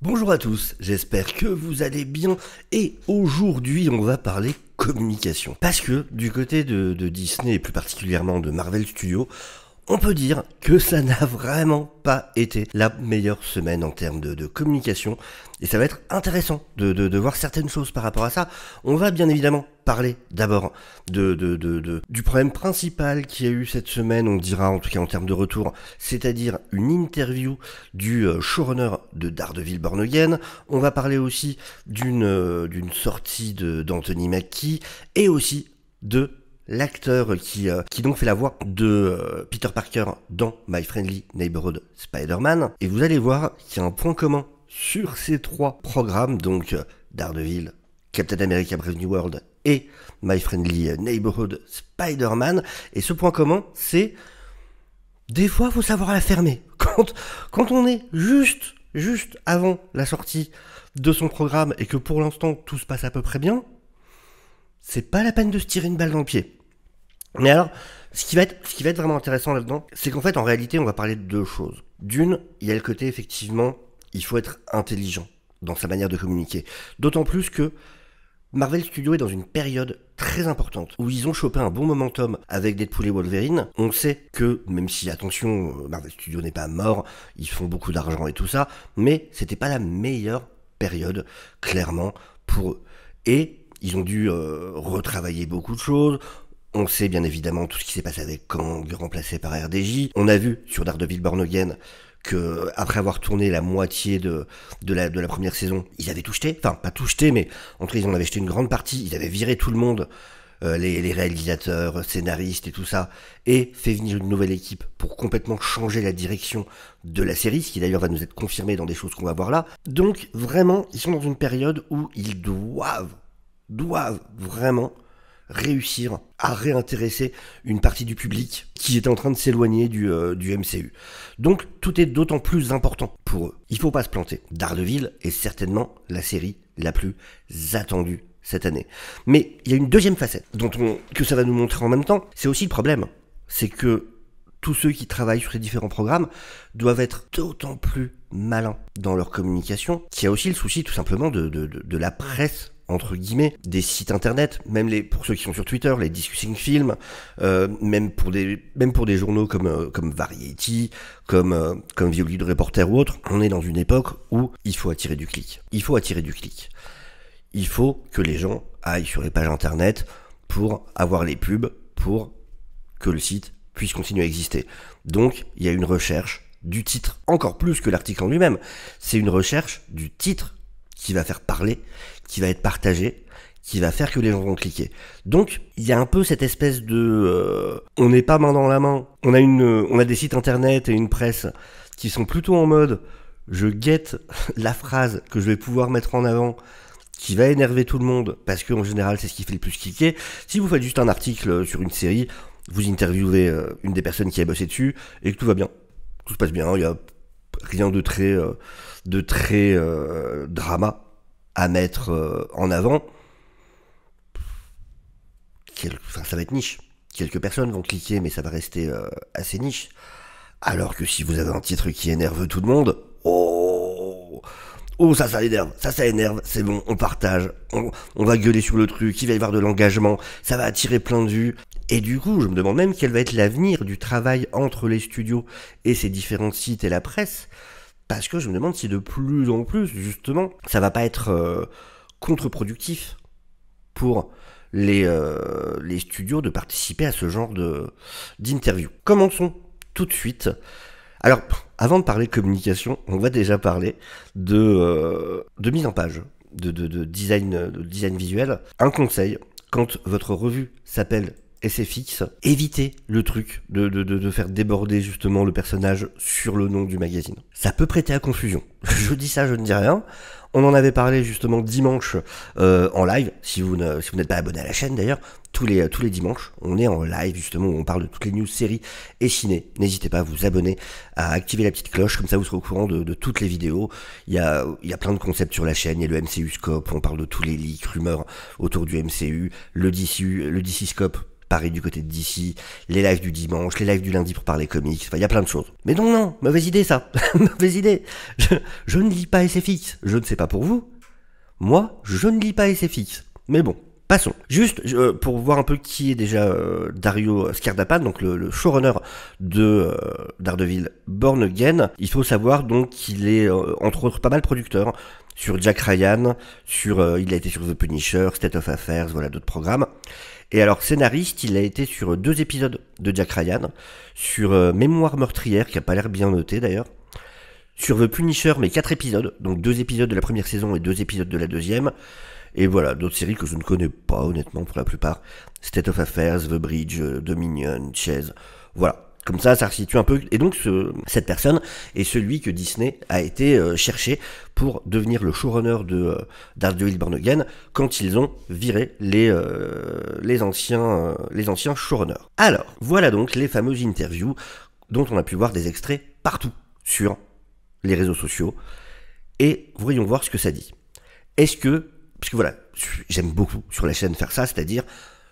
Bonjour à tous, j'espère que vous allez bien et aujourd'hui on va parler communication. Parce que du côté de Disney et plus particulièrement de Marvel Studios, on peut dire que ça n'a vraiment pas été la meilleure semaine en termes de communication et ça va être intéressant de voir certaines choses par rapport à ça. On va bien évidemment parler d'abord du problème principal qu'il y a eu cette semaine, on dira en tout cas en termes de retour, c'est-à-dire une interview du showrunner de Daredevil Born Again. On va parler aussi d'une sortie d'Anthony Mackie et aussi de l'acteur qui donc fait la voix de Peter Parker dans My Friendly Neighborhood Spider-Man. Et vous allez voir qu'il y a un point commun sur ces trois programmes, donc Daredevil, Captain America Brave New World et My Friendly Neighborhood Spider-Man. Et ce point commun, c'est des fois, faut savoir la fermer. Quand on est juste avant la sortie de son programme et que pour l'instant tout se passe à peu près bien, c'est pas la peine de se tirer une balle dans le pied. Mais alors, ce qui va être vraiment intéressant là-dedans, c'est qu'en fait, en réalité, on va parler de deux choses. D'une, il y a le côté, effectivement, il faut être intelligent dans sa manière de communiquer. D'autant plus que Marvel Studios est dans une période très importante où ils ont chopé un bon momentum avec Deadpool et Wolverine. On sait que, même si, attention, Marvel Studios n'est pas mort, ils font beaucoup d'argent et tout ça, mais c'était pas la meilleure période, clairement, pour eux. Et ils ont dû retravailler beaucoup de choses. On sait bien évidemment tout ce qui s'est passé avec Kang, remplacé par RDJ. On a vu sur Daredevil Born Again que après avoir tourné la moitié de la première saison, ils avaient tout jeté. Enfin, pas tout jeté, mais en tout cas, ils en avaient jeté une grande partie. Ils avaient viré tout le monde, les réalisateurs, scénaristes et tout ça, et fait venir une nouvelle équipe pour complètement changer la direction de la série, ce qui d'ailleurs va nous être confirmé dans des choses qu'on va voir là. Donc, vraiment, ils sont dans une période où ils doivent vraiment réussir à réintéresser une partie du public qui est en train de s'éloigner du MCU. Donc tout est d'autant plus important pour eux. Il faut pas se planter. Daredevil est certainement la série la plus attendue cette année. Mais il y a une deuxième facette que ça va nous montrer en même temps. C'est aussi le problème. C'est que tous ceux qui travaillent sur ces différents programmes doivent être d'autant plus malins dans leur communication qu'il y a aussi le souci tout simplement de la presse, entre guillemets, des sites internet, même pour ceux qui sont sur Twitter, les Discussing Films, même pour des journaux comme Variety, comme The Hollywood Reporter ou autre. On est dans une époque où il faut attirer du clic. Il faut que les gens aillent sur les pages internet pour avoir les pubs, pour que le site puisse continuer à exister. Donc, il y a une recherche du titre, encore plus que l'article en lui-même. C'est une recherche du titre qui va faire parler, qui va être partagé, qui va faire que les gens vont cliquer. Donc, il y a un peu cette espèce de... on n'est pas main dans la main. On a des sites internet et une presse qui sont plutôt en mode je guette la phrase que je vais pouvoir mettre en avant, qui va énerver tout le monde, parce qu'en général, c'est ce qui fait le plus cliquer. Si vous faites juste un article sur une série, vous interviewez une des personnes qui a bossé dessus, et que tout va bien. Tout se passe bien, il y a rien de très drama à mettre en avant. Ça va être niche. Quelques personnes vont cliquer, mais ça va rester assez niche. Alors que si vous avez un titre qui énerve tout le monde, ça énerve, c'est bon, on partage, on va gueuler sur le truc, il va y avoir de l'engagement, ça va attirer plein de vues. Et du coup, je me demande même quel va être l'avenir du travail entre les studios et ces différents sites et la presse, parce que je me demande si de plus en plus, justement, ça va pas être contre-productif pour les studios de participer à ce genre d'interview. Commençons tout de suite. Alors, avant de parler de communication, on va déjà parler de mise en page, de design visuel. Un conseil, quand votre revue s'appelle SFX, évitez le truc de faire déborder justement le personnage sur le nom du magazine. Ça peut prêter à confusion. Je dis ça, je ne dis rien. On en avait parlé justement dimanche en live, si vous n'êtes pas abonné à la chaîne d'ailleurs, tous les dimanches, on est en live justement où on parle de toutes les news séries et ciné. N'hésitez pas à vous abonner, à activer la petite cloche, comme ça vous serez au courant de toutes les vidéos. Il y a plein de concepts sur la chaîne, il y a le MCU Scope, on parle de tous les leaks, rumeurs autour du MCU, le DC Scope, pareil du côté de DC, les lives du dimanche, les lives du lundi pour parler comics, enfin il y a plein de choses. Mais non, mauvaise idée ça, mauvaise idée. Je ne lis pas SFX, je ne sais pas pour vous, moi je ne lis pas SFX. Mais bon, passons. Juste pour voir un peu qui est déjà Dario Skardapan, donc le showrunner de Daredevil Born Again, il faut savoir donc qu'il est entre autres pas mal producteur sur Jack Ryan, il a été sur The Punisher, State of Affairs, voilà d'autres programmes. Et alors scénariste, il a été sur 2 épisodes de Jack Ryan, sur Mémoire meurtrière, qui a pas l'air bien noté d'ailleurs, sur The Punisher, mais 4 épisodes, donc 2 épisodes de la première saison et 2 épisodes de la deuxième, et voilà, d'autres séries que je ne connais pas honnêtement pour la plupart, State of Affairs, The Bridge, Dominion, Chase, voilà. Comme ça resitue un peu. Et donc, cette personne est celui que Disney a été chercher pour devenir le showrunner de Daredevil Born Again quand ils ont viré les anciens showrunners. Alors, voilà donc les fameuses interviews dont on a pu voir des extraits partout sur les réseaux sociaux. Et voyons voir ce que ça dit. Parce que voilà, j'aime beaucoup sur la chaîne faire ça, c'est-à-dire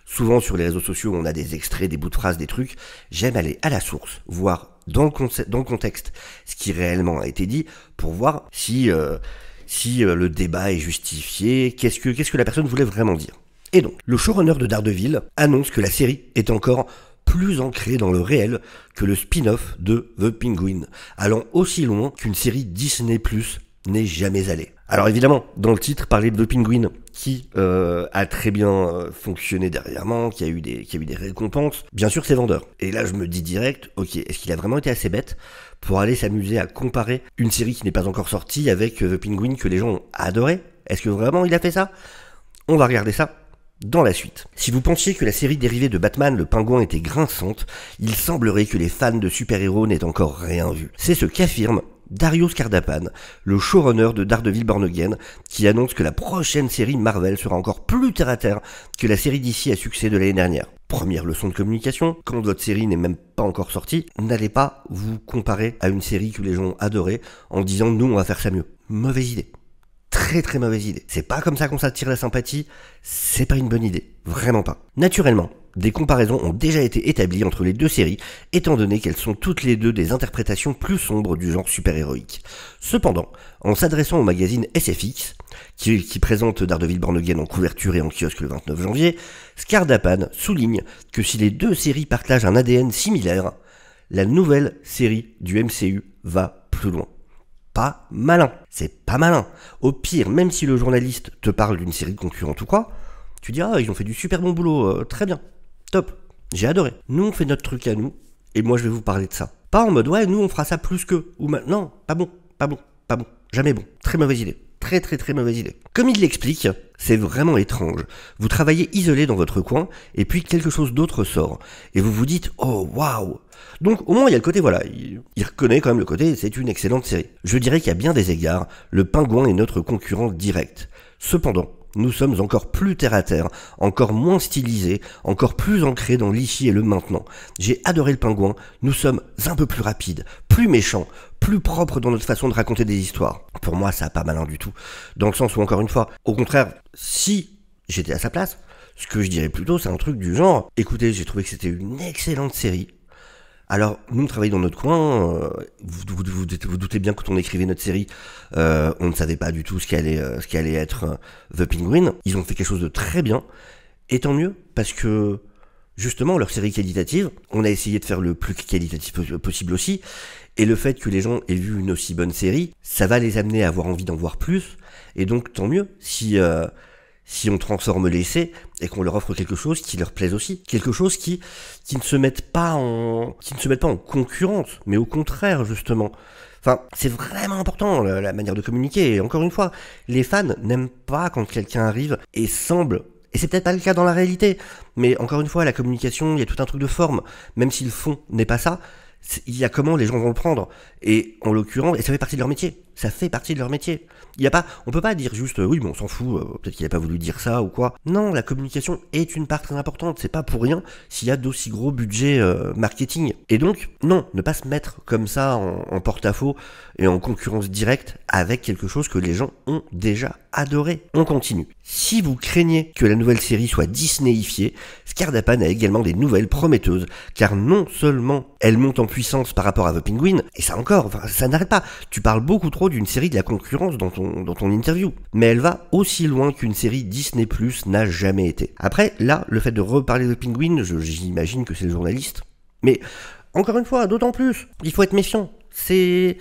souvent sur les réseaux sociaux, on a des extraits, des bouts de phrases, des trucs. J'aime aller à la source, voir dans le contexte ce qui réellement a été dit, pour voir si le débat est justifié, qu'est-ce que la personne voulait vraiment dire. Et donc, le showrunner de Daredevil annonce que la série est encore plus ancrée dans le réel que le spin-off de The Penguin, allant aussi loin qu'une série Disney+ n'est jamais allée. Alors évidemment, dans le titre, parler de The Penguin, qui a très bien fonctionné dernièrement, qui a eu des récompenses, bien sûr c'est vendeur. Et là je me dis direct, ok, est-ce qu'il a vraiment été assez bête pour aller s'amuser à comparer une série qui n'est pas encore sortie avec The Penguin que les gens ont adoré? Est-ce que vraiment il a fait ça? On va regarder ça dans la suite. Si vous pensiez que la série dérivée de Batman, le Pingouin, était grinçante, il semblerait que les fans de super-héros n'aient encore rien vu. C'est ce qu'affirme Dario Skardapan, le showrunner de Daredevil Born Again, qui annonce que la prochaine série Marvel sera encore plus terre-à-terre que la série DC à succès de l'année dernière. Première leçon de communication, quand votre série n'est même pas encore sortie, n'allez pas vous comparer à une série que les gens ont adorée en disant « nous on va faire ça mieux ». Mauvaise idée. Très très mauvaise idée. C'est pas comme ça qu'on s'attire la sympathie, c'est pas une bonne idée. Vraiment pas. Naturellement, des comparaisons ont déjà été établies entre les deux séries, étant donné qu'elles sont toutes les deux des interprétations plus sombres du genre super-héroïque. Cependant, en s'adressant au magazine SFX, qui présente Daredevil Born Again en couverture et en kiosque le 29 janvier, Skardapan souligne que si les deux séries partagent un ADN similaire, la nouvelle série du MCU va plus loin. Pas malin. C'est pas malin. Au pire, même si le journaliste te parle d'une série concurrente ou quoi, tu dis « Ah, ils ont fait du super bon boulot, très bien, top, j'ai adoré. Nous, on fait notre truc à nous, et moi, je vais vous parler de ça. » Pas en mode « Ouais, nous, on fera ça plus que... » ou « Non, pas bon, jamais bon. » Très mauvaise idée. Très très très mauvaise idée. Comme il l'explique, c'est vraiment étrange. Vous travaillez isolé dans votre coin, et puis quelque chose d'autre sort. Et vous vous dites « Oh, waouh !» Donc au moins il y a le côté, voilà, il reconnaît quand même le côté, c'est une excellente série. Je dirais qu'à bien des égards, le Pingouin est notre concurrent direct. Cependant, nous sommes encore plus terre-à-terre, encore moins stylisés, encore plus ancrés dans l'ici et le maintenant. J'ai adoré le Pingouin, nous sommes un peu plus rapides, plus méchants, plus propres dans notre façon de raconter des histoires. Pour moi, ça a pas malin du tout. Dans le sens où, encore une fois, au contraire, si j'étais à sa place, ce que je dirais plutôt, c'est un truc du genre, écoutez, j'ai trouvé que c'était une excellente série. Alors, nous, on travaille dans notre coin, vous doutez bien que quand on écrivait notre série, on ne savait pas du tout ce qu'allait être The Penguin. Ils ont fait quelque chose de très bien, et tant mieux, parce que, justement, leur série qualitative, on a essayé de faire le plus qualitatif possible aussi, et le fait que les gens aient vu une aussi bonne série, ça va les amener à avoir envie d'en voir plus, et donc tant mieux, si on transforme l'essai et qu'on leur offre quelque chose qui leur plaise aussi, quelque chose qui ne se mette pas en concurrence, mais au contraire justement. Enfin, c'est vraiment important la manière de communiquer. Et encore une fois, les fans n'aiment pas quand quelqu'un arrive et semble, et c'est peut-être pas le cas dans la réalité, mais encore une fois, la communication, il y a tout un truc de forme, même si le fond n'est pas ça. Il y a comment les gens vont le prendre, et en l'occurrence, et ça fait partie de leur métier. ça fait partie de leur métier. On peut pas dire juste oui mais on s'en fout, peut-être qu'il a pas voulu dire ça ou quoi. Non, la communication est une part très importante, c'est pas pour rien s'il y a d'aussi gros budgets marketing. Et donc, non, ne pas se mettre comme ça en porte-à-faux et en concurrence directe avec quelque chose que les gens ont déjà adoré. On continue. Si vous craignez que la nouvelle série soit Disneyifiée, Scardapan a également des nouvelles prometteuses, car non seulement elle monte en puissance par rapport à The Penguin, et ça encore, ça n'arrête pas, tu parles beaucoup trop d'une série de la concurrence dans ton interview, mais elle va aussi loin qu'une série Disney Plus n'a jamais été. Après, là, le fait de reparler de Penguin, j'imagine que c'est le journaliste, mais encore une fois, d'autant plus, il faut être méfiant, c'est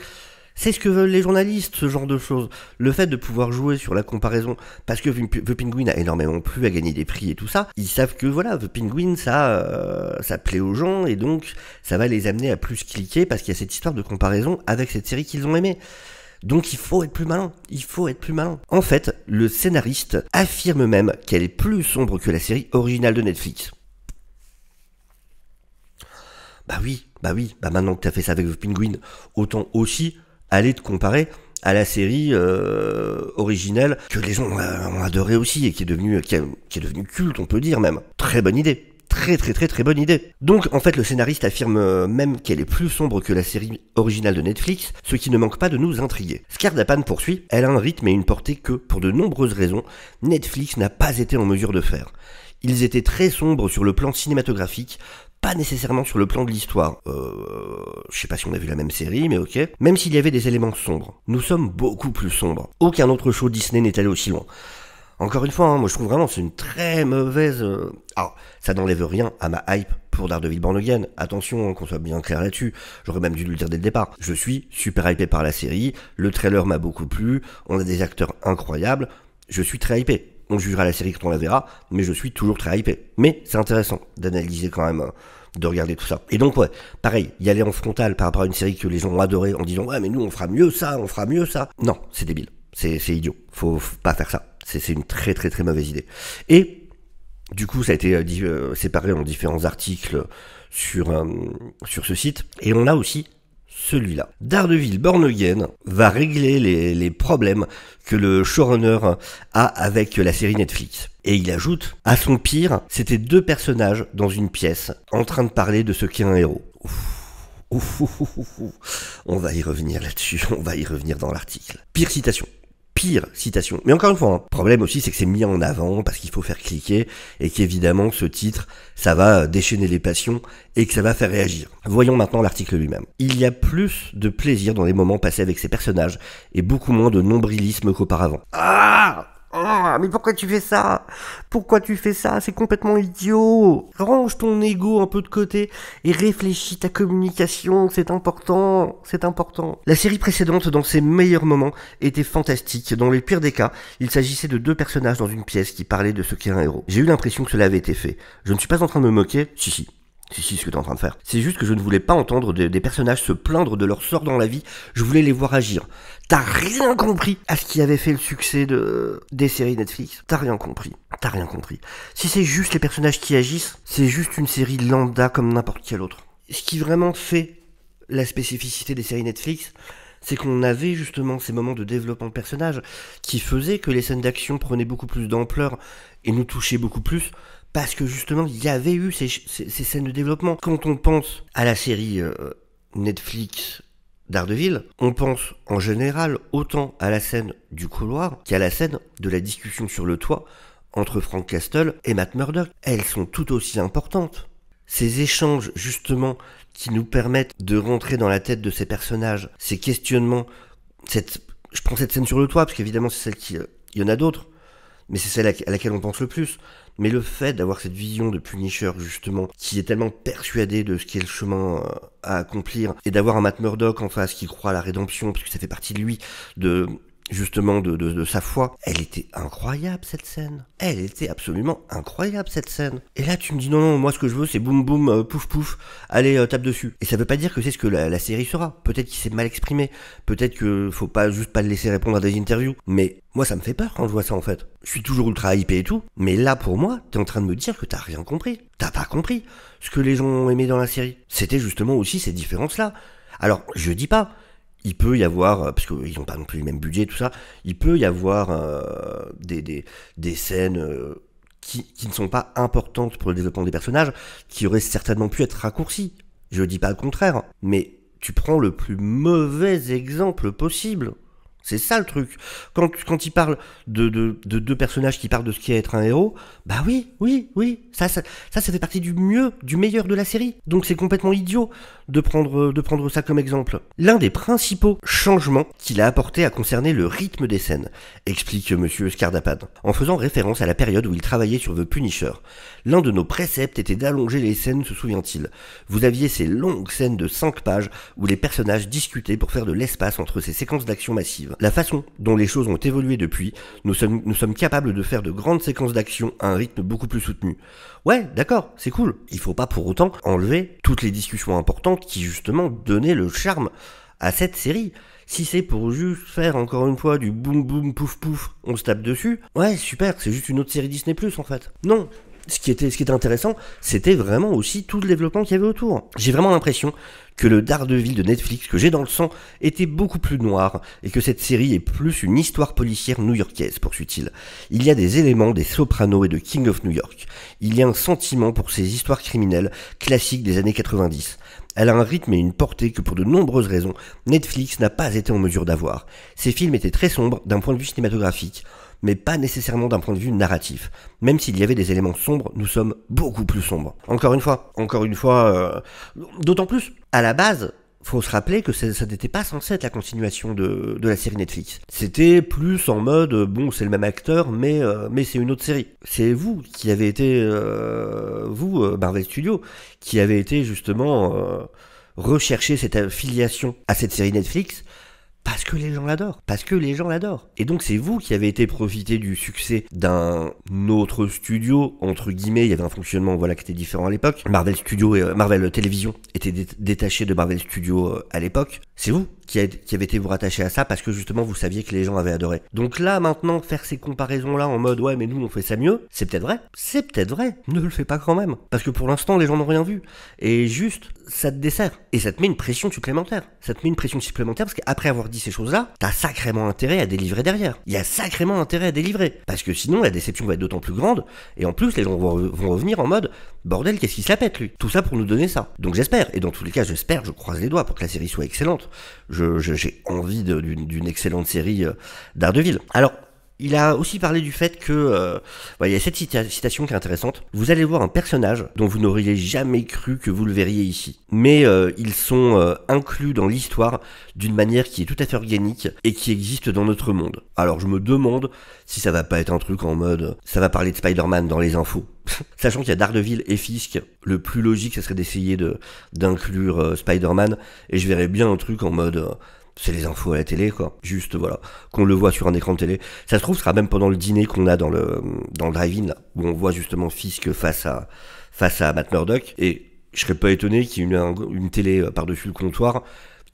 ce que veulent les journalistes, ce genre de choses. Le fait de pouvoir jouer sur la comparaison, parce que The Penguin a énormément plu, a gagné des prix et tout ça, ils savent que voilà, The Penguin, ça plaît aux gens, et donc ça va les amener à plus cliquer, parce qu'il y a cette histoire de comparaison avec cette série qu'ils ont aimée. Donc il faut être plus malin, En fait, le scénariste affirme même qu'elle est plus sombre que la série originale de Netflix. Bah oui, maintenant que t'as fait ça avec The Penguin, autant aussi aller te comparer à la série originelle que les gens ont adoré aussi et qui est devenue culte, on peut dire même. Très bonne idée. Très bonne idée. Donc en fait le scénariste affirme même qu'elle est plus sombre que la série originale de Netflix, ce qui ne manque pas de nous intriguer. Scardapan poursuit, elle a un rythme et une portée que, pour de nombreuses raisons, Netflix n'a pas été en mesure de faire. Ils étaient très sombres sur le plan cinématographique, pas nécessairement sur le plan de l'histoire. Je sais pas si on a vu la même série, mais ok. Même s'il y avait des éléments sombres, nous sommes beaucoup plus sombres. Aucun autre show Disney n'est allé aussi loin. Encore une fois, moi je trouve vraiment que c'est une très mauvaise... Alors, ça n'enlève rien à ma hype pour Daredevil Born Again. Attention, qu'on soit bien clair là-dessus. J'aurais même dû le dire dès le départ. Je suis super hypé par la série, le trailer m'a beaucoup plu, on a des acteurs incroyables, je suis très hypé. On jugera la série quand on la verra, mais je suis toujours très hypé. Mais c'est intéressant d'analyser quand même, de regarder tout ça. Et donc ouais, pareil, y aller en frontal par rapport à une série que les gens ont adoré en disant « Ouais mais nous on fera mieux ça. » Non, c'est débile, c'est idiot, faut pas faire ça. C'est une très mauvaise idée. Et du coup ça a été séparé en différents articles sur ce site. Et on a aussi celui-là. Daredevil Born Again va régler les problèmes que le showrunner a avec la série Netflix. Et il ajoute, à son pire, c'était 2 personnages dans une pièce en train de parler de ce qu'est un héros. On va y revenir là-dessus, on va y revenir dans l'article. Pire citation. Mais encore une fois, problème aussi c'est que c'est mis en avant parce qu'il faut faire cliquer et qu'évidemment ce titre ça va déchaîner les passions et que ça va faire réagir. Voyons maintenant l'article lui-même. Il y a plus de plaisir dans les moments passés avec ces personnages et beaucoup moins de nombrilisme qu'auparavant. Mais pourquoi tu fais ça? C'est complètement idiot. Range ton ego un peu de côté et réfléchis ta communication, c'est important. La série précédente, dans ses meilleurs moments, était fantastique. Dans les pires des cas, il s'agissait de 2 personnages dans une pièce qui parlaient de ce qu'est un héros. J'ai eu l'impression que cela avait été fait. Je ne suis pas en train de me moquer, si, ce que t'es en train de faire. C'est juste que je ne voulais pas entendre des personnages se plaindre de leur sort dans la vie, je voulais les voir agir. T'as rien compris à ce qui avait fait le succès des séries Netflix. T'as rien compris. Si c'est juste les personnages qui agissent, c'est juste une série lambda comme n'importe quelle autre. Ce qui vraiment fait la spécificité des séries Netflix, c'est qu'on avait justement ces moments de développement de personnages qui faisaient que les scènes d'action prenaient beaucoup plus d'ampleur et nous touchaient beaucoup plus, parce que justement il y avait eu ces scènes de développement. Quand on pense à la série Netflix Daredevil, on pense en général autant à la scène du couloir qu'à la scène de la discussion sur le toit entre Frank Castle et Matt Murdock. Elles sont tout aussi importantes. Ces échanges justement qui nous permettent de rentrer dans la tête de ces personnages, ces questionnements, je prends cette scène sur le toit parce qu'évidemment c'est celle qui... il y en a d'autres, mais c'est celle à laquelle on pense le plus. Mais le fait d'avoir cette vision de Punisher, justement, qui est tellement persuadé de ce qu'est le chemin à accomplir, et d'avoir un Matt Murdock en face qui croit à la rédemption, parce que ça fait partie de lui, de sa foi. Elle était incroyable, cette scène. Elle était absolument incroyable, cette scène. Et là, tu me dis, non, moi, ce que je veux, c'est boum, boum, pouf, pouf, allez, tape dessus. Et ça veut pas dire que c'est ce que la série sera. Peut-être qu'il s'est mal exprimé. Peut-être que faut pas le laisser répondre à des interviews. Mais moi, ça me fait peur quand je vois ça, en fait. Je suis toujours ultra hypé et tout. Mais là, pour moi, t'es en train de me dire que t'as rien compris. T'as pas compris ce que les gens ont aimé dans la série. C'était justement aussi ces différences-là. Alors, je dis pas, il peut y avoir, parce qu'ils n'ont pas non plus le même budget, tout ça, il peut y avoir des scènes qui ne sont pas importantes pour le développement des personnages, qui auraient certainement pu être raccourcies. Je dis pas le contraire, mais tu prends le plus mauvais exemple possible. C'est ça le truc. Quand il parle de deux personnages qui parlent de ce qu'est être un héros, bah oui, ça fait partie du meilleur de la série. Donc c'est complètement idiot de prendre ça comme exemple. L'un des principaux changements qu'il a apporté a concerné le rythme des scènes, explique monsieur Scardapan, en faisant référence à la période où il travaillait sur The Punisher. L'un de nos préceptes était d'allonger les scènes, se souvient-il. Vous aviez ces longues scènes de 5 pages où les personnages discutaient pour faire de l'espace entre ces séquences d'action massives. La façon dont les choses ont évolué depuis, nous sommes capables de faire de grandes séquences d'action à un rythme beaucoup plus soutenu. Ouais, d'accord, c'est cool. Il faut pas pour autant enlever toutes les discussions importantes qui justement donnaient le charme à cette série. Si c'est pour juste faire encore une fois du boum boum pouf pouf, on se tape dessus, ouais super, c'est juste une autre série Disney+ en fait. Non. Ce qui était intéressant, c'était vraiment aussi tout le développement qu'il y avait autour. J'ai vraiment l'impression que le Daredevil de Netflix que j'ai dans le sang était beaucoup plus noir et que cette série est plus une histoire policière new-yorkaise, poursuit-il. Il y a des éléments des Sopranos et de King of New York. Il y a un sentiment pour ces histoires criminelles classiques des années 90. Elle a un rythme et une portée que pour de nombreuses raisons, Netflix n'a pas été en mesure d'avoir. Ces films étaient très sombres d'un point de vue cinématographique, mais pas nécessairement d'un point de vue narratif. Même s'il y avait des éléments sombres, nous sommes beaucoup plus sombres. Encore une fois, d'autant plus, à la base, faut se rappeler que ça n'était pas censé être la continuation de la série Netflix. C'était plus en mode, bon, c'est le même acteur, mais c'est une autre série. C'est vous qui avez été, Marvel Studios, qui avez été justement rechercher cette affiliation à cette série Netflix, parce que les gens l'adorent. Et donc c'est vous qui avez été profiter du succès d'un autre studio, entre guillemets, il y avait un fonctionnement qui était différent à l'époque. Marvel Télévision était détaché de Marvel Studios à l'époque. C'est vous qui avez été vous rattacher à ça parce que justement vous saviez que les gens avaient adoré. Donc là maintenant faire ces comparaisons là en mode ouais mais nous on fait ça mieux, c'est peut-être vrai, ne le fais pas quand même. Parce que pour l'instant les gens n'ont rien vu. Et juste ça te dessert. Et ça te met une pression supplémentaire. Parce qu'après avoir dit ces choses-là, t'as sacrément intérêt à délivrer derrière. Il y a sacrément intérêt à délivrer. Parce que sinon la déception va être d'autant plus grande. Et en plus les gens vont revenir en mode bordel qu'est-ce qu'il se la pète lui. Tout ça pour nous donner ça. Donc j'espère. Et dans tous les cas je croise les doigts pour que la série soit excellente. J'ai envie d'une excellente série Daredevil. Alors, il a aussi parlé du fait que, il y a cette citation qui est intéressante. Vous allez voir un personnage dont vous n'auriez jamais cru que vous le verriez ici. Mais ils sont inclus dans l'histoire d'une manière qui est tout à fait organique et qui existe dans notre monde. Alors je me demande si ça va pas être un truc en mode, ça va parler de Spider-Man dans les infos. Sachant qu'il y a Daredevil et Fisk, le plus logique, ça serait d'essayer d'inclure Spider-Man, et je verrais bien un truc en mode, c'est les infos à la télé, quoi. Juste, voilà, qu'on le voit sur un écran de télé. Ça se trouve, ce sera même pendant le dîner qu'on a dans le drive-in, là, où on voit justement Fisk face à Matt Murdock, et je serais pas étonné qu'il y ait une télé par-dessus le comptoir,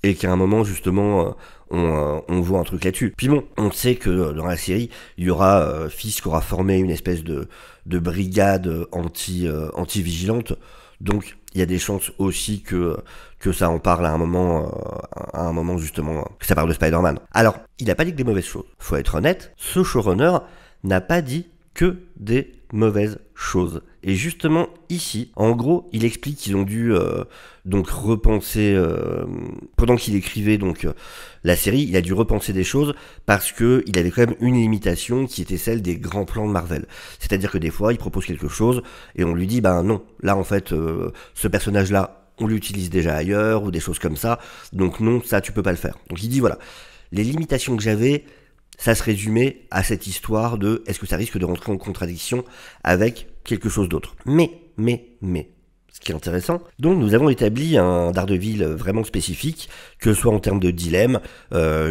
et qu'à un moment, justement, on voit un truc là-dessus. Puis bon, on sait que dans la série, il y aura Fisk aura formé une espèce de brigade anti-vigilante, donc il y a des chances aussi que ça en parle à un moment justement, que ça parle de Spider-Man. Alors, il n'a pas dit que des mauvaises choses. Faut être honnête, ce showrunner n'a pas dit que des mauvaises choses. Et justement ici, en gros, il explique qu'ils ont dû donc repenser pendant qu'il écrivait la série, il a dû repenser des choses parce que il avait quand même une limitation qui était celle des grands plans de Marvel. C'est-à-dire que des fois, il propose quelque chose et on lui dit non, là en fait, ce personnage-là, on l'utilise déjà ailleurs ou des choses comme ça. Donc non, ça tu peux pas le faire. Donc il dit voilà, les limitations que j'avais, ça se résumait à cette histoire de est-ce que ça risque de rentrer en contradiction avec quelque chose d'autre. Mais, ce qui est intéressant, donc nous avons établi un Daredevil vraiment spécifique, que ce soit en termes de dilemme,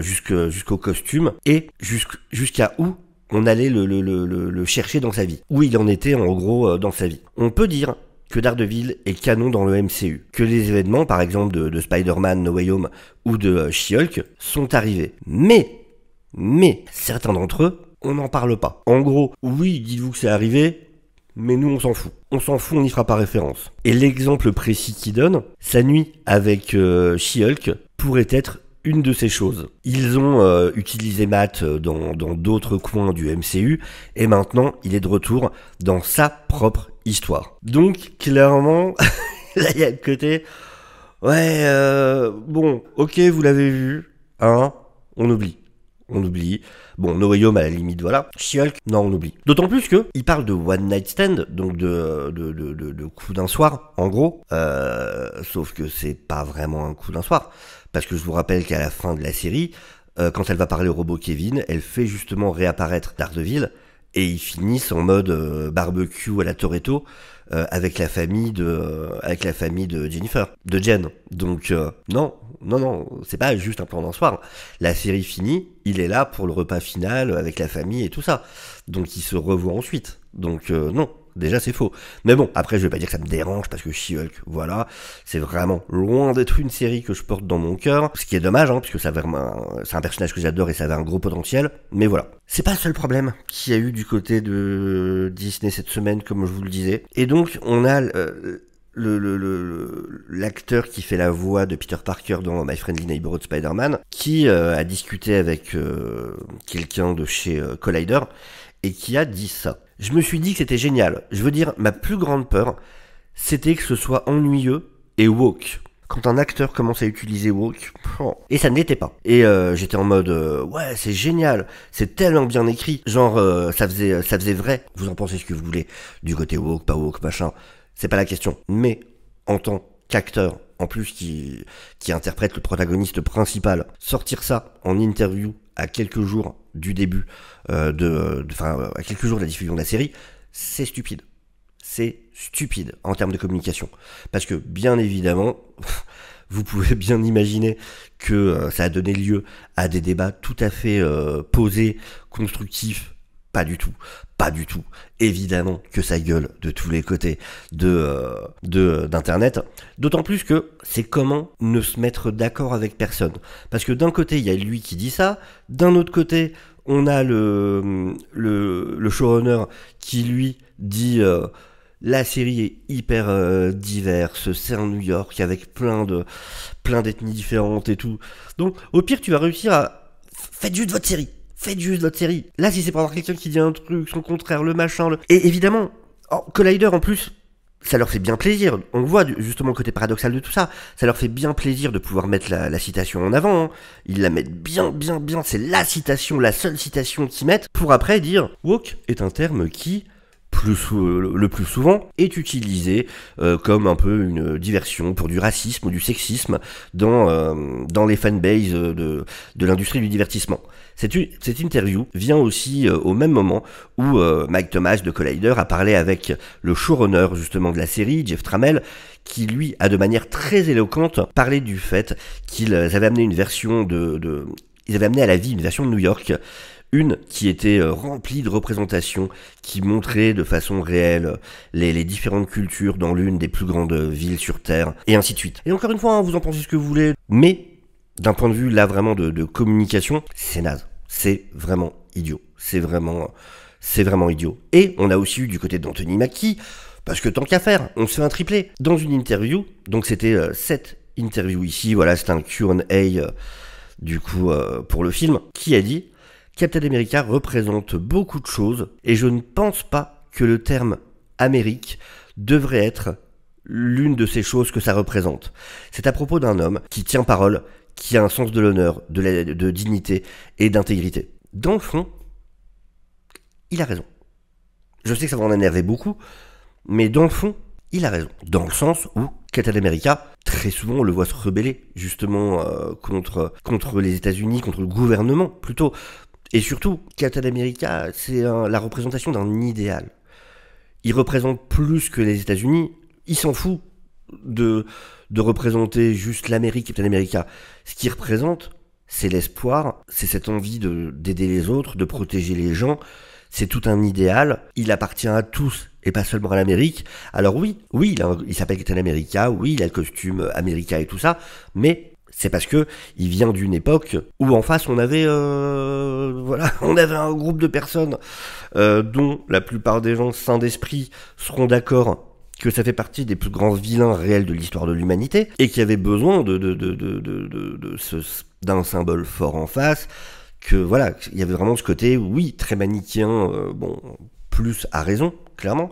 jusqu'au costume, et jusqu'à où on allait le chercher dans sa vie. Où il en était en gros dans sa vie. On peut dire que Daredevil est canon dans le MCU, que les événements par exemple de Spider-Man No Way Home ou de She-Hulk sont arrivés. Mais certains d'entre eux, on n'en parle pas. En gros, oui, dites-vous que c'est arrivé, mais nous on s'en fout. On n'y fera pas référence. Et l'exemple précis qu'il donne, sa nuit avec She-Hulk pourrait être une de ces choses. Ils ont utilisé Matt dans d'autres coins du MCU, et maintenant il est de retour dans sa propre histoire. Donc clairement, là il y a le côté, ouais, bon, ok, vous l'avez vu, hein, on oublie. Bon, No Way Home à la limite, voilà. She-Hulk, non, on oublie. D'autant plus que il parle de one night stand, donc de coup d'un soir, en gros. Sauf que c'est pas vraiment un coup d'un soir, parce que je vous rappelle qu'à la fin de la série, quand elle va parler au robot Kevin, elle fait justement réapparaître Daredevil, et ils finissent en mode barbecue à la Toretto, avec la famille de Jennifer, de Jen. Donc non, c'est pas juste un plan d'un soir. La série finie, il est là pour le repas final avec la famille et tout ça. Donc il se revoit ensuite. Donc non, déjà c'est faux. Mais bon, après je vais pas dire que ça me dérange parce que She-Hulk, voilà, c'est vraiment loin d'être une série que je porte dans mon cœur. Ce qui est dommage, parce que c'est un personnage que j'adore et ça avait un gros potentiel. Mais voilà. C'est pas le seul problème qu'il y a eu du côté de Disney cette semaine, comme je vous le disais. Et donc on a l'acteur qui fait la voix de Peter Parker dans My Friendly Neighborhood Spider-Man, qui a discuté avec quelqu'un de chez Collider, et qui a dit ça. Je me suis dit que c'était génial. Je veux dire, ma plus grande peur, c'était que ce soit ennuyeux et woke. Quand un acteur commence à utiliser woke, et ça ne l'était pas. Et j'étais en mode, ouais, c'est génial, c'est tellement bien écrit. Genre, ça faisait vrai. Vous en pensez ce que vous voulez, du côté woke, pas woke, machin. C'est pas la question. Mais, en tant qu'acteur, en plus qui interprète le protagoniste principal, sortir ça en interview à quelques jours du début, à quelques jours de la diffusion de la série, c'est stupide. C'est stupide en termes de communication. Parce que, bien évidemment, vous pouvez bien imaginer que ça a donné lieu à des débats tout à fait posés, constructifs. Pas du tout. Évidemment que ça gueule de tous les côtés d'internet. D'autant plus que c'est comment ne se mettre d'accord avec personne. Parce que d'un côté, il y a lui qui dit ça. D'un autre côté, on a le showrunner qui lui dit la série est hyper diverse, c'est un New York avec plein d'ethnies différentes et tout. Donc au pire, tu vas réussir à... Faites juste votre série. Là, si c'est pour avoir quelqu'un qui dit un truc, son contraire, le machin, Et évidemment, Collider, en plus, ça leur fait bien plaisir. On voit justement le côté paradoxal de tout ça. Ça leur fait bien plaisir de pouvoir mettre la citation en avant. Ils la mettent bien. C'est la seule citation qu'ils mettent, pour après dire « woke est un terme qui... le plus souvent est utilisé comme un peu une diversion pour du racisme ou du sexisme dans les fanbases de l'industrie du divertissement. Cette interview vient aussi au même moment où Mike Thomas de Collider a parlé avec le showrunner justement de la série, Jeff Trammell, qui lui a de manière très éloquente parlé du fait qu'ils avaient amené une version ils avaient amené à la vie une version de New York, une qui était remplie de représentations, qui montrait de façon réelle les différentes cultures dans l'une des plus grandes villes sur Terre, et ainsi de suite. Et encore une fois, vous en pensez ce que vous voulez, mais d'un point de vue là vraiment de communication, c'est naze. C'est vraiment idiot. C'est vraiment idiot. Et on a aussi eu du côté d'Anthony Mackie, parce que tant qu'à faire, on se fait un triplé. Dans une interview, donc c'était cette interview ici, voilà, c'est un Q&A du coup pour le film, qui a dit Captain America représente beaucoup de choses et je ne pense pas que le terme Amérique devrait être l'une de ces choses que ça représente. C'est à propos d'un homme qui tient parole, qui a un sens de l'honneur, de dignité et d'intégrité. Dans le fond, il a raison. Je sais que ça va en énerver beaucoup, mais dans le fond, il a raison. Dans le sens où Captain America, très souvent on le voit se rebeller justement contre les États-Unis, contre le gouvernement plutôt. Et surtout, Captain America, c'est la représentation d'un idéal. Il représente plus que les États-Unis. Il s'en fout de représenter juste l'Amérique, Captain America. Ce qu'il représente, c'est l'espoir, c'est cette envie d'aider les autres, de protéger les gens. C'est tout un idéal. Il appartient à tous et pas seulement à l'Amérique. Alors oui, il s'appelle Captain America, oui, il a le costume America et tout ça, mais c'est parce que il vient d'une époque où en face on avait un groupe de personnes dont la plupart des gens sains d'esprit seront d'accord que ça fait partie des plus grands vilains réels de l'histoire de l'humanité et qui avaient besoin de d'un symbole fort en face, que voilà, il y avait vraiment ce côté, oui, très manichéen, bon, plus à raison, clairement.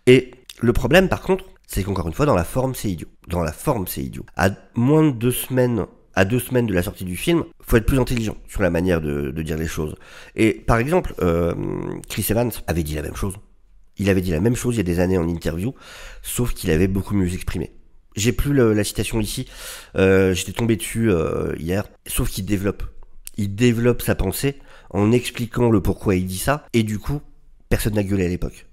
Et le problème, par contre, c'est qu'encore une fois, dans la forme, c'est idiot. Dans la forme, c'est idiot. À moins de 2 semaines, à 2 semaines de la sortie du film, faut être plus intelligent sur la manière de dire les choses. Et par exemple, Chris Evans avait dit la même chose. Il avait dit la même chose il y a des années en interview, sauf qu'il avait beaucoup mieux exprimé. J'ai plus la citation ici, j'étais tombé dessus hier, sauf qu'il développe. Il développe sa pensée en expliquant le pourquoi il dit ça, et du coup, personne n'a gueulé à l'époque.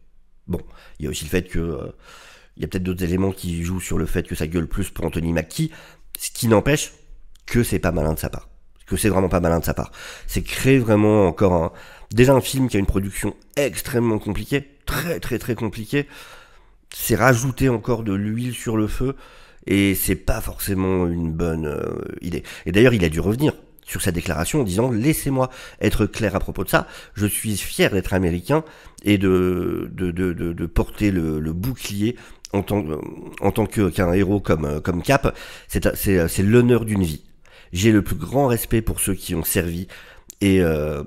Bon, il y a aussi le fait que il y a peut-être d'autres éléments qui jouent sur le fait que ça gueule plus pour Anthony Mackie, ce qui n'empêche que c'est pas malin de sa part. Que c'est vraiment pas malin de sa part. C'est créer vraiment encore déjà un film qui a une production extrêmement compliquée, très très très compliquée. C'est rajouter encore de l'huile sur le feu et c'est pas forcément une bonne idée. Et d'ailleurs, il a dû revenir sur sa déclaration en disant laissez-moi être clair à propos de ça, je suis fier d'être américain et de porter le bouclier en tant qu'un héros comme Cap, c'est l'honneur d'une vie. J'ai le plus grand respect pour ceux qui ont servi et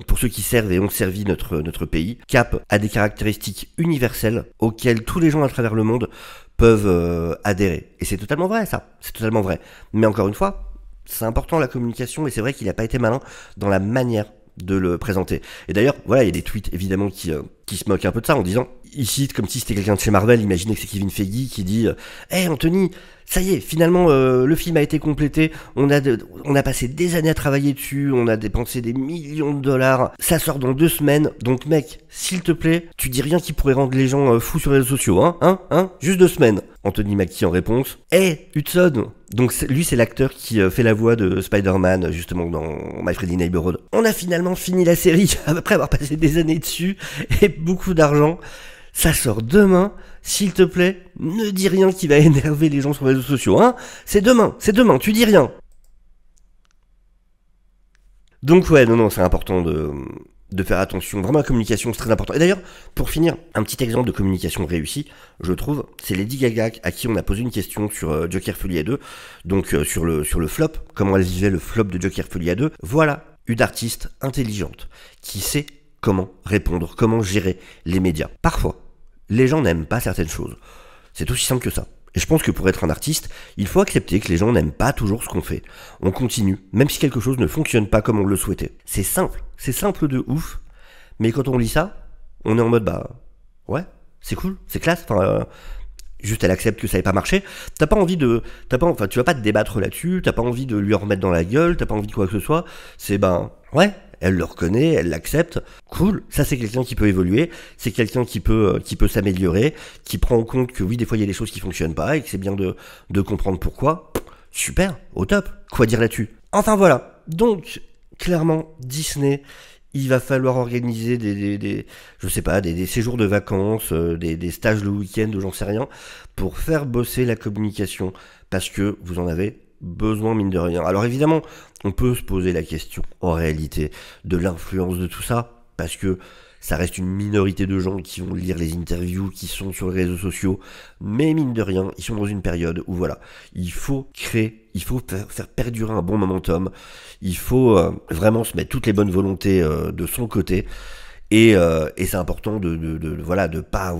pour ceux qui servent et ont servi notre pays. Cap a des caractéristiques universelles auxquelles tous les gens à travers le monde peuvent adhérer. Et c'est totalement vrai ça, c'est totalement vrai. Mais encore une fois, c'est important la communication et c'est vrai qu'il n'a pas été malin dans la manière de le présenter. Et d'ailleurs, voilà, il y a des tweets évidemment qui se moquent un peu de ça en disant, ici, comme si c'était quelqu'un de chez Marvel, imaginez que c'est Kevin Feige qui dit hey Anthony, ça y est, finalement le film a été complété, on a passé des années à travailler dessus, on a dépensé des millions de dollars, ça sort dans 2 semaines, donc mec, s'il te plaît, tu dis rien qui pourrait rendre les gens fous sur les réseaux sociaux, hein, juste 2 semaines. Anthony Mackie en réponse, hey Hudson, donc lui c'est l'acteur qui fait la voix de Spider-Man justement dans My Friendly Neighborhood. On a finalement fini la série après avoir passé des années dessus et beaucoup d'argent. Ça sort demain, s'il te plaît, ne dis rien qui va énerver les gens sur les réseaux sociaux, hein. C'est demain, tu dis rien. Donc ouais, non, c'est important de faire attention. Vraiment la communication, c'est très important. Et d'ailleurs, pour finir, un petit exemple de communication réussie, je trouve, c'est Lady Gaga à qui on a posé une question sur Joker Folie à 2, donc sur le flop, comment elle vivait le flop de Joker Folie à 2. Voilà une artiste intelligente qui sait comment répondre, comment gérer les médias. Parfois, les gens n'aiment pas certaines choses. C'est aussi simple que ça. Et je pense que pour être un artiste, il faut accepter que les gens n'aiment pas toujours ce qu'on fait. On continue, même si quelque chose ne fonctionne pas comme on le souhaitait. C'est simple de ouf, mais quand on lit ça, on est en mode bah ouais, c'est cool, c'est classe, juste elle accepte que ça n'ait pas marché. Tu vas pas te débattre là-dessus, t'as pas envie de lui en remettre dans la gueule, t'as pas envie de quoi que ce soit. C'est ouais, elle le reconnaît, elle l'accepte, cool, ça c'est quelqu'un qui peut évoluer, c'est quelqu'un qui peut s'améliorer, qui prend en compte que oui, des fois il y a des choses qui fonctionnent pas et que c'est bien de comprendre pourquoi. Super, au top, quoi dire là-dessus. Enfin voilà, donc clairement Disney, il va falloir organiser des séjours de vacances, des stages le week-end ou j'en sais rien, pour faire bosser la communication, parce que vous en avez besoin mine de rien. Alors évidemment, on peut se poser la question, en réalité, de l'influence de tout ça, parce que ça reste une minorité de gens qui vont lire les interviews, qui sont sur les réseaux sociaux, mais mine de rien, ils sont dans une période où voilà, il faut faire perdurer un bon momentum, il faut vraiment se mettre toutes les bonnes volontés de son côté, et c'est important de pas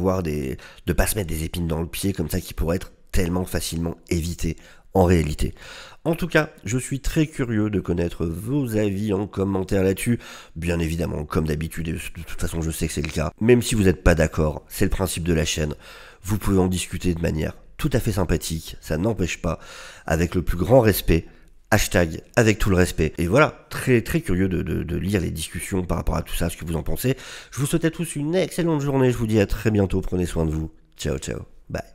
se mettre des épines dans le pied comme ça qui pourraient être tellement facilement évitées en réalité. En tout cas, je suis très curieux de connaître vos avis en commentaire là-dessus. Bien évidemment, comme d'habitude, et de toute façon je sais que c'est le cas. Même si vous n'êtes pas d'accord, c'est le principe de la chaîne. Vous pouvez en discuter de manière tout à fait sympathique, ça n'empêche pas, avec le plus grand respect. Hashtag avec tout le respect. Et voilà, très très curieux de lire les discussions par rapport à tout ça, ce que vous en pensez. Je vous souhaite à tous une excellente journée, je vous dis à très bientôt, prenez soin de vous. Ciao, ciao, bye.